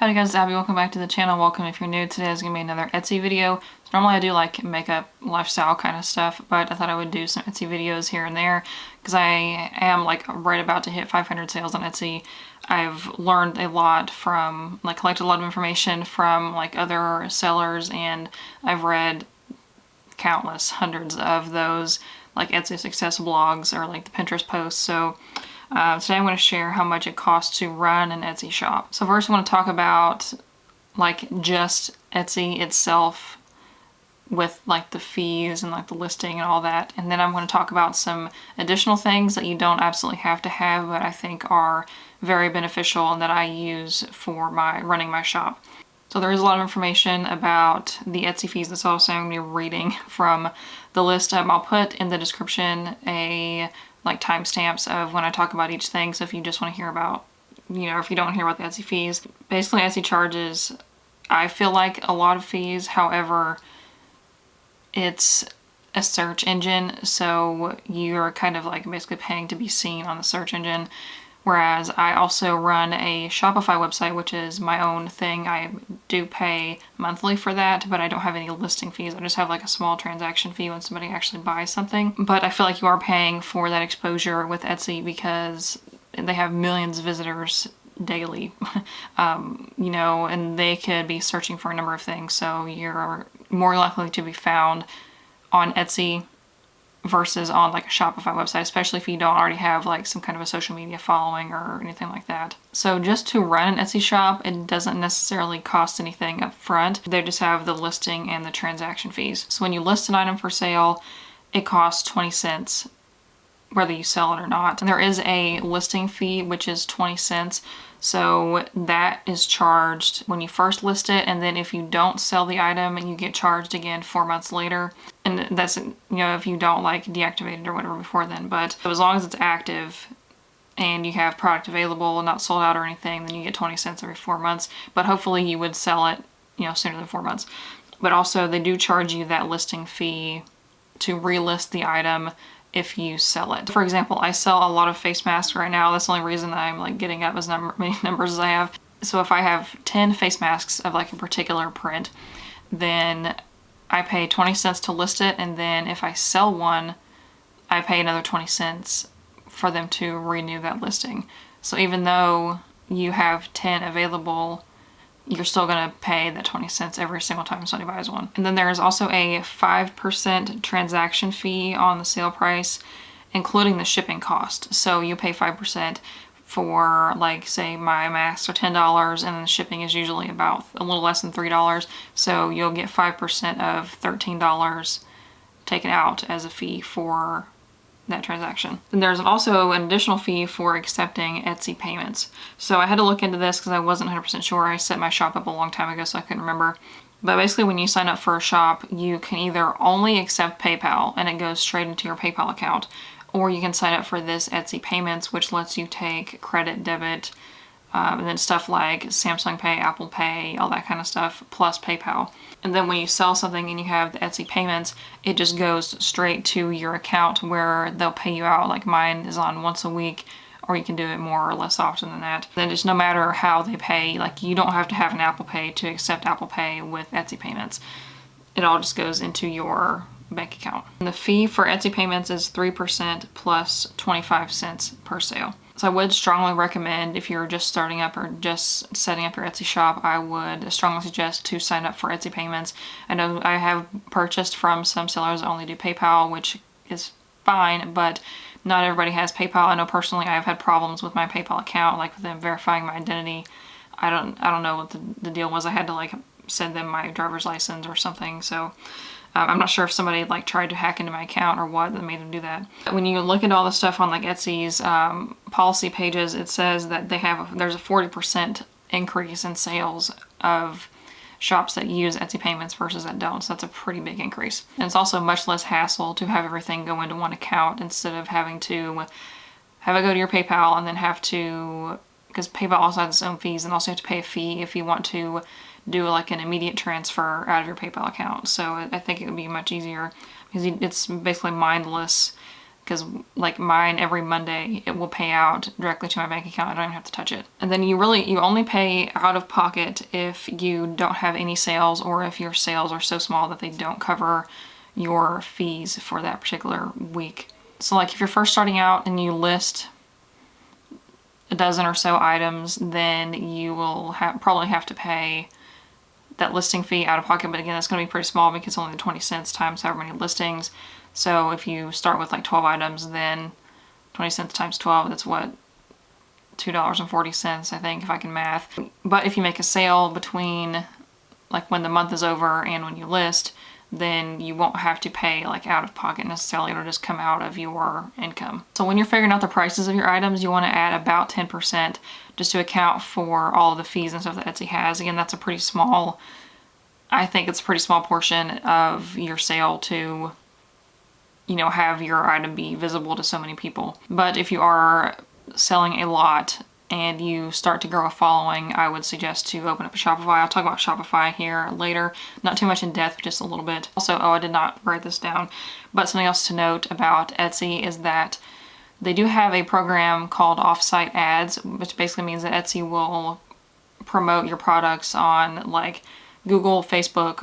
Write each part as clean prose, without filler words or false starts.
Howdy guys, it's Abby. Welcome back to the channel. Welcome if you're new. Today is going to be another Etsy video. So normally I do like makeup, lifestyle kind of stuff, but I thought I would do some Etsy videos here and there because I am like right about to hit 500 sales on Etsy. I've learned a lot from, collected a lot of information from like other sellers, and I've read countless hundreds of those like Etsy success blogs or like the Pinterest posts. So today I'm going to share how much it costs to run an Etsy shop. So first I want to talk about like just Etsy itself with like the fees and like the listing and all that. And then I'm going to talk about some additional things that you don't absolutely have to have, but I think are very beneficial and that I use for running my shop. So there is a lot of information about the Etsy fees. That's also I'm going to be reading from the list. I'll put in the description like timestamps of when I talk about each thing. So if you just want to hear about, if you don't want to hear about the Etsy fees, basically Etsy charges, I feel like, a lot of fees. However, it's a search engine, so you're kind of like basically paying to be seen on the search engine. Whereas I also run a Shopify website, which is my own thing. I do pay monthly for that, but I don't have any listing fees. I just have like a small transaction fee when somebody actually buys something. But I feel like you are paying for that exposure with Etsy because they have millions of visitors daily, and they could be searching for a number of things. So you're more likely to be found on Etsy versus on like a Shopify website, especially if you don't already have like some kind of a social media following or anything like that. So just to run an Etsy shop, it doesn't necessarily cost anything up front. They just have the listing and the transaction fees. So when you list an item for sale, it costs 20 cents whether you sell it or not. And there is a listing fee, which is 20 cents. So that is charged when you first list it, and then if you don't sell the item, you get charged again 4 months later. And that's, if you don't like deactivate it or whatever before then. But as long as it's active and you have product available and not sold out or anything, then you get 20 cents every 4 months. But hopefully you would sell it, sooner than 4 months. But also they do charge you that listing fee to relist the item if you sell it. For example, I sell a lot of face masks right now. That's the only reason that I'm like getting up as many numbers as I have. So if I have 10 face masks of like a particular print, then I pay 20 cents to list it, and then if I sell one, I pay another 20 cents for them to renew that listing. So even though you have 10 available, you're still going to pay that 20 cents every single time somebody buys one. And then there is also a 5% transaction fee on the sale price, including the shipping cost. So you pay 5% for, like, say my masks are $10, and the shipping is usually about a little less than $3. So you'll get 5% of $13 taken out as a fee for that transaction. And there's also an additional fee for accepting Etsy payments. So I had to look into this because I wasn't 100% sure. I set my shop up a long time ago, so I couldn't remember. But basically when you sign up for a shop, you can either only accept PayPal and it goes straight into your PayPal account, or you can sign up for this Etsy payments, which lets you take credit, debit, and then stuff like Samsung Pay, Apple Pay, all that kind of stuff, plus PayPal. And then when you sell something and you have the Etsy payments, it just goes straight to your account where they'll pay you out. Like mine is on once a week, or you can do it more or less often than that. Then just no matter how they pay, like you don't have to have an Apple Pay to accept Apple Pay with Etsy payments. It all just goes into your bank account. And the fee for Etsy payments is 3% plus 25 cents per sale. So I would strongly recommend, if you're just starting up or just setting up your Etsy shop, I would strongly suggest to sign up for Etsy payments. I know I have purchased from some sellers that only do PayPal, which is fine, but not everybody has PayPal. I know personally I've had problems with my PayPal account, like with them verifying my identity. I don't know what the deal was. I had to like send them my driver's license or something. So I'm not sure if somebody like tried to hack into my account or what that made them do that. When you look at all the stuff on like Etsy's policy pages, it says that there's a 40% increase in sales of shops that use Etsy payments versus that don't. So that's a pretty big increase. And it's also much less hassle to have everything go into one account instead of having to have it go to your PayPal and then have to, because PayPal also has its own fees, and also have to pay a fee if you want to do like an immediate transfer out of your PayPal account. So I think it would be much easier because it's basically mindless because like mine, every Monday it will pay out directly to my bank account. I don't even have to touch it. And then you only pay out of pocket if you don't have any sales, or if your sales are so small that they don't cover your fees for that particular week. So like if you're first starting out and you list a dozen or so items, then you will probably have to pay that listing fee out of pocket. But again, that's going to be pretty small because it's only 20 cents times however many listings. So if you start with like 12 items, then 20 cents times 12, that's what, $2.40, I think, if I can math. But if you make a sale between like when the month is over and when you list, then you won't have to pay like out of pocket necessarily. It'll just come out of your income. So when you're figuring out the prices of your items, you want to add about 10% just to account for all of the fees and stuff that Etsy has. Again, that's a pretty small, I think it's a pretty small portion of your sale to, you know, have your item be visible to so many people. But if you are selling a lot and you start to grow a following, I would suggest to open up a Shopify. I'll talk about Shopify here later. Not too much in depth, just a little bit. Also, I did not write this down, but something else to note about Etsy is that they do have a program called Offsite Ads, which basically means that Etsy will promote your products on like Google, Facebook,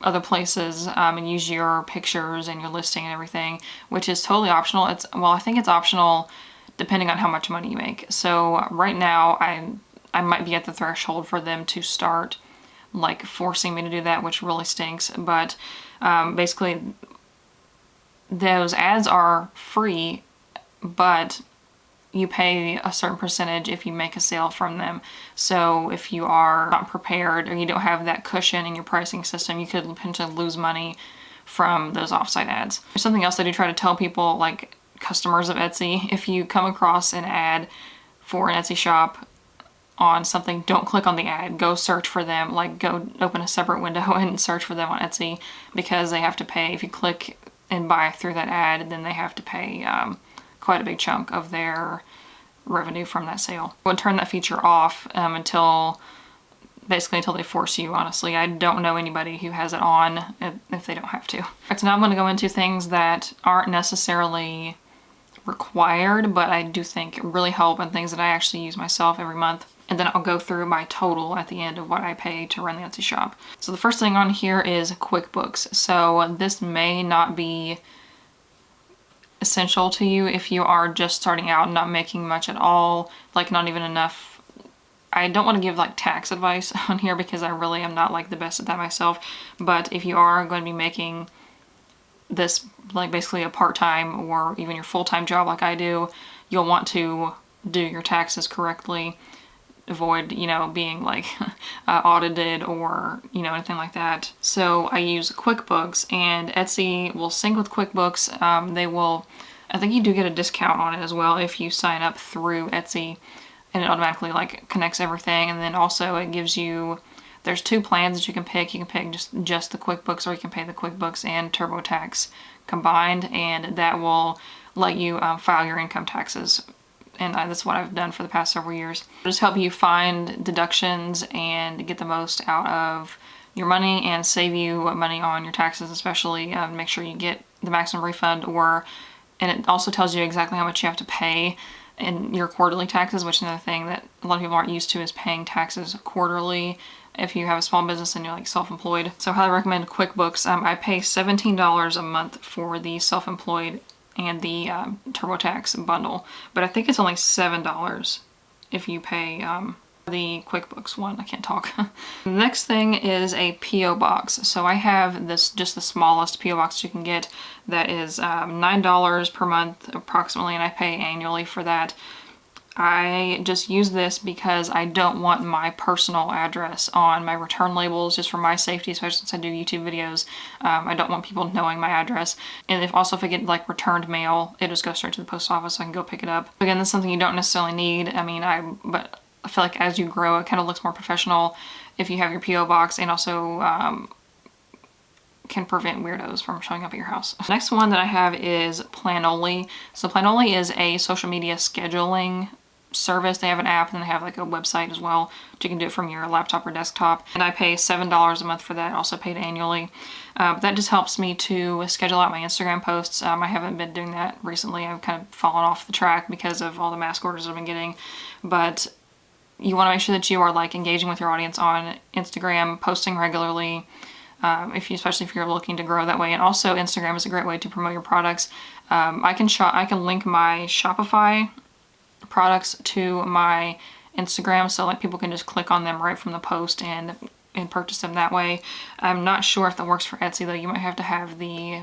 other places, and use your pictures and your listing and everything, which is totally optional. I think it's optional depending on how much money you make. So right now I might be at the threshold for them to start like forcing me to do that, which really stinks. But basically those ads are free, but you pay a certain percentage if you make a sale from them. So if you are not prepared or you don't have that cushion in your pricing system, you could potentially lose money from those offsite ads. There's something else I do try to tell people, like customers of Etsy: if you come across an ad for an Etsy shop on something, don't click on the ad. Go search for them. Like go open a separate window and search for them on Etsy, because they have to pay. If you click and buy through that ad, then they have to pay quite a big chunk of their revenue from that sale. I would turn that feature off until they force you, honestly. I don't know anybody who has it on if they don't have to. So now I'm going to go into things that aren't necessarily required, but I do think really help, and things that I actually use myself every month. And then I'll go through my total at the end of what I pay to run the Etsy shop. So the first thing on here is QuickBooks. So this may not be essential to you if you are just starting out and not making much at all, like not even enough. I don't want to give like tax advice on here because I really am not like the best at that myself. But if you are going to be making this like basically a part-time or even your full-time job like I do, you'll want to do your taxes correctly. Avoid, you know, being like audited or, you know, anything like that. So I use QuickBooks, and Etsy will sync with QuickBooks. I think you do get a discount on it as well if you sign up through Etsy, and it automatically like connects everything. And then also it gives you, there's two plans that you can pick. You can pick just the QuickBooks, or you can pay the QuickBooks and TurboTax combined, and that will let you file your income taxes. And that's what I've done for the past several years. Just help you find deductions and get the most out of your money and save you money on your taxes, especially make sure you get the maximum refund, and it also tells you exactly how much you have to pay in your quarterly taxes, which is another thing that a lot of people aren't used to, is paying taxes quarterly if you have a small business and you're like self-employed. So I highly recommend QuickBooks. I pay $17 a month for the self-employed and the TurboTax bundle, but I think it's only $7 if you pay the QuickBooks one. I can't talk. The next thing is a P.O. box. So I have this, just the smallest P.O. box you can get, that is $9 per month approximately, and I pay annually for that. I just use this because I don't want my personal address on my return labels, just for my safety, especially since I do YouTube videos. I don't want people knowing my address. And if I get like returned mail, it just goes straight to the post office, so I can go pick it up. Again, that's something you don't necessarily need. But I feel like as you grow, it kind of looks more professional if you have your P.O. box, and also can prevent weirdos from showing up at your house. Next one that I have is Planoly. So Planoly is a social media scheduling service. They have an app and they have like a website as well. But you can do it from your laptop or desktop. And I pay $7 a month for that, also paid annually. That just helps me to schedule out my Instagram posts. I haven't been doing that recently. I've kind of fallen off the track because of all the mask orders I've been getting. But you want to make sure that you are like engaging with your audience on Instagram, posting regularly, especially if you're looking to grow that way. And also Instagram is a great way to promote your products. I can link my Shopify products to my Instagram, so like people can just click on them right from the post and purchase them that way. I'm not sure if that works for Etsy though. You might have to have the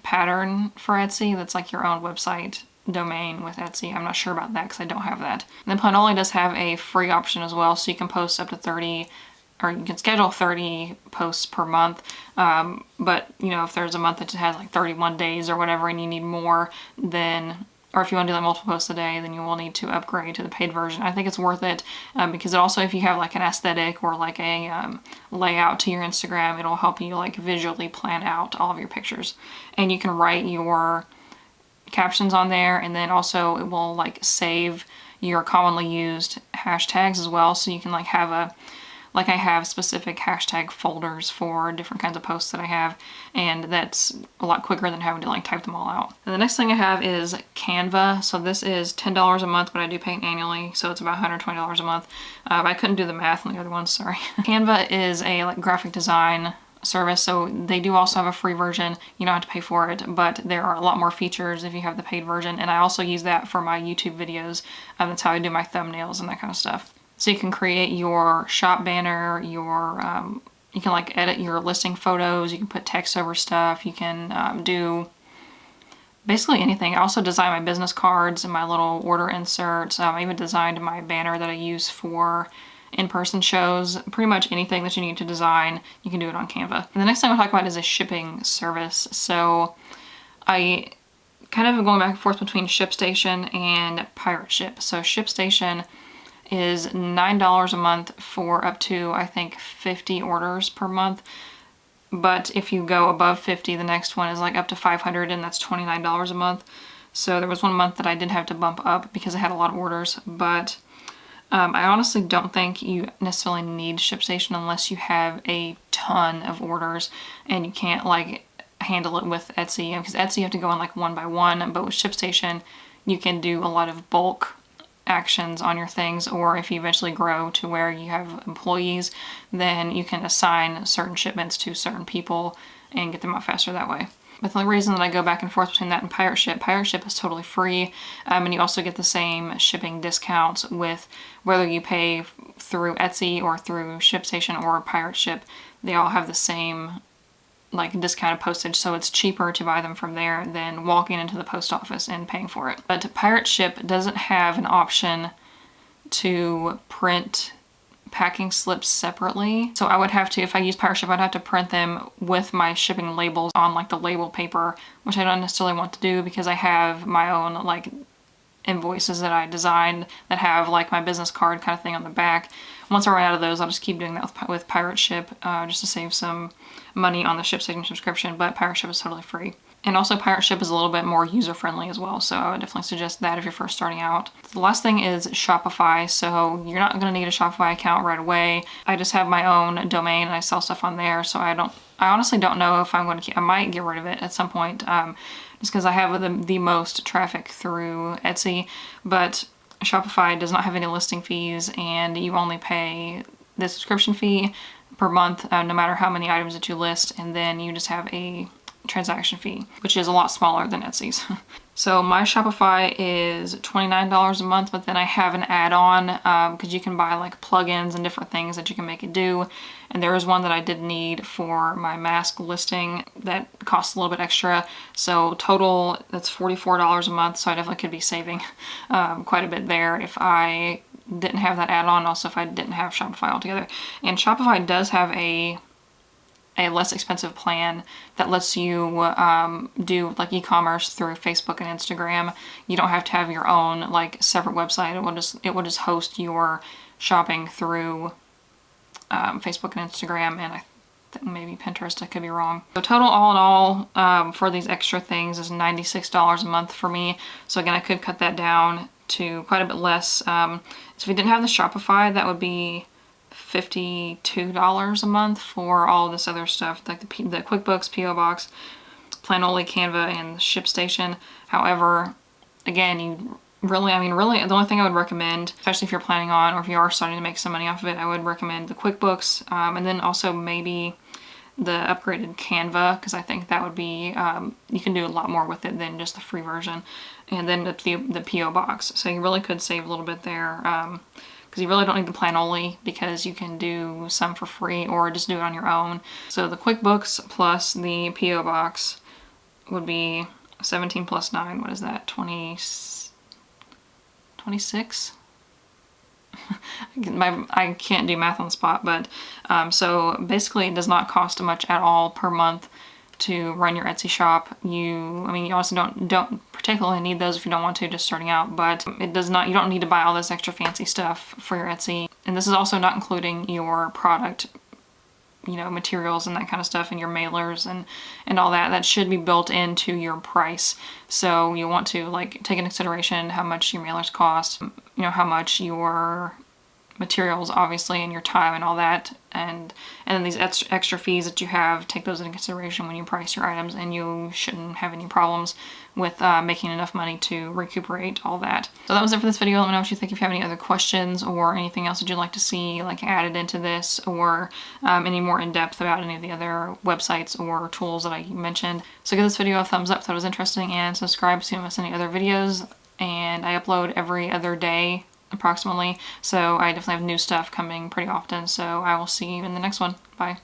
pattern for Etsy that's like your own website domain with Etsy. I'm not sure about that because I don't have that. And then Planoly does have a free option as well, so you can post up to 30, or you can schedule 30 posts per month. But you know, if there's a month that has like 31 days or whatever and you need more, then, or if you want to do like multiple posts a day, then you will need to upgrade to the paid version. I think it's worth it because it also, if you have like an aesthetic or like a layout to your Instagram, it'll help you like visually plan out all of your pictures. And you can write your captions on there, and then also it will like save your commonly used hashtags as well, so you can like have I have specific hashtag folders for different kinds of posts that I have, and that's a lot quicker than having to like type them all out. And the next thing I have is Canva. So this is $10 a month, but I do pay it annually, so it's about $120 a month. I couldn't do the math on the other ones, sorry. Canva is a like graphic design service, so they do also have a free version. You don't have to pay for it, but there are a lot more features if you have the paid version, and I also use that for my YouTube videos. That's how I do my thumbnails and that kind of stuff. So you can create your shop banner, you can like edit your listing photos, you can put text over stuff, you can do basically anything. I also design my business cards and my little order inserts. I even designed my banner that I use for in-person shows. Pretty much anything that you need to design, you can do it on Canva. And the next thing I'll talk about is a shipping service. So I kind of am going back and forth between Shipstation and Pirate Ship. So Shipstation is $9 a month for up to, I think, 50 orders per month. But if you go above 50, the next one is like up to 500, and that's $29 a month. So there was one month that I did have to bump up because I had a lot of orders, but I honestly don't think you necessarily need Shipstation unless you have a ton of orders and you can't like handle it with Etsy, because Etsy you have to go in like one by one, but with Shipstation you can do a lot of bulk actions on your things, or if you eventually grow to where you have employees, then you can assign certain shipments to certain people and get them out faster that way. But the reason that I go back and forth between that and Pirate Ship is totally free, and you also get the same shipping discounts with whether you pay through Etsy or through Shipstation or Pirate Ship. They all have the same like discounted postage, so it's cheaper to buy them from there than walking into the post office and paying for it. But Pirate Ship doesn't have an option to print packing slips separately. So I would have to, if I use Pirate Ship, I'd have to print them with my shipping labels on like the label paper, which I don't necessarily want to do because I have my own like invoices that I designed that have like my business card kind of thing on the back. Once I run out of those, I'll just keep doing that with Pirate Ship just to save some money on the Shipstation subscription, but Pirate Ship is totally free. And also Pirate Ship is a little bit more user-friendly as well, so I would definitely suggest that if you're first starting out. The last thing is Shopify, so you're not going to need a Shopify account right away. I just have my own domain and I sell stuff on there, so I honestly don't know if I'm going to I might get rid of it at some point, just because I have the most traffic through Etsy, but Shopify does not have any listing fees, and you only pay the subscription fee per month, no matter how many items that you list, and then you just have a transaction fee, which is a lot smaller than Etsy's. So my Shopify is $29 a month, but then I have an add-on because you can buy like plugins and different things that you can make it do. And there is one that I did need for my mask listing that costs a little bit extra. So total, that's $44 a month. So I definitely could be saving quite a bit there if I didn't have that add-on. Also, if I didn't have Shopify altogether. And Shopify does have a less expensive plan that lets you do like e-commerce through Facebook and Instagram. You don't have to have your own like separate website. It will just host your shopping through Facebook and Instagram, and I think maybe Pinterest. I could be wrong. So total, all in all, for these extra things is $96 a month for me. So again, I could cut that down to quite a bit less. So if you didn't have the Shopify, that would be $52 a month for all this other stuff, like the QuickBooks, PO Box, Planoly, Canva, and Shipstation. However, again, you really, the only thing I would recommend, especially if you're planning on, or if you are starting to make some money off of it, I would recommend the QuickBooks, and then also maybe the upgraded Canva, because I think that would be, you can do a lot more with it than just the free version, and then the PO Box. So you really could save a little bit there, because you really don't need the Planoly, because you can do some for free or just do it on your own. So the QuickBooks plus the PO Box would be 17 plus 9, what is that, 26? I can't do math on the spot, but so basically it does not cost much at all per month to run your Etsy shop. You also don't particularly need those if you don't want to, just starting out, but you don't need to buy all this extra fancy stuff for your Etsy. And this is also not including your product, materials and that kind of stuff, and your mailers and all that. That should be built into your price. So you want to take into consideration how much your mailers cost, how much your materials, obviously, and your time and all that, and then these extra fees that you have, take those into consideration when you price your items, and you shouldn't have any problems with making enough money to recuperate all that. So that was it for this video. Let me know what you think. If you have any other questions or anything else that you'd like to see added into this, or any more in depth about any of the other websites or tools that I mentioned. So give this video a thumbs up if that was interesting, and subscribe so you don't miss any other videos. And I upload every other day approximately, so I definitely have new stuff coming pretty often. So I will see you in the next one. Bye.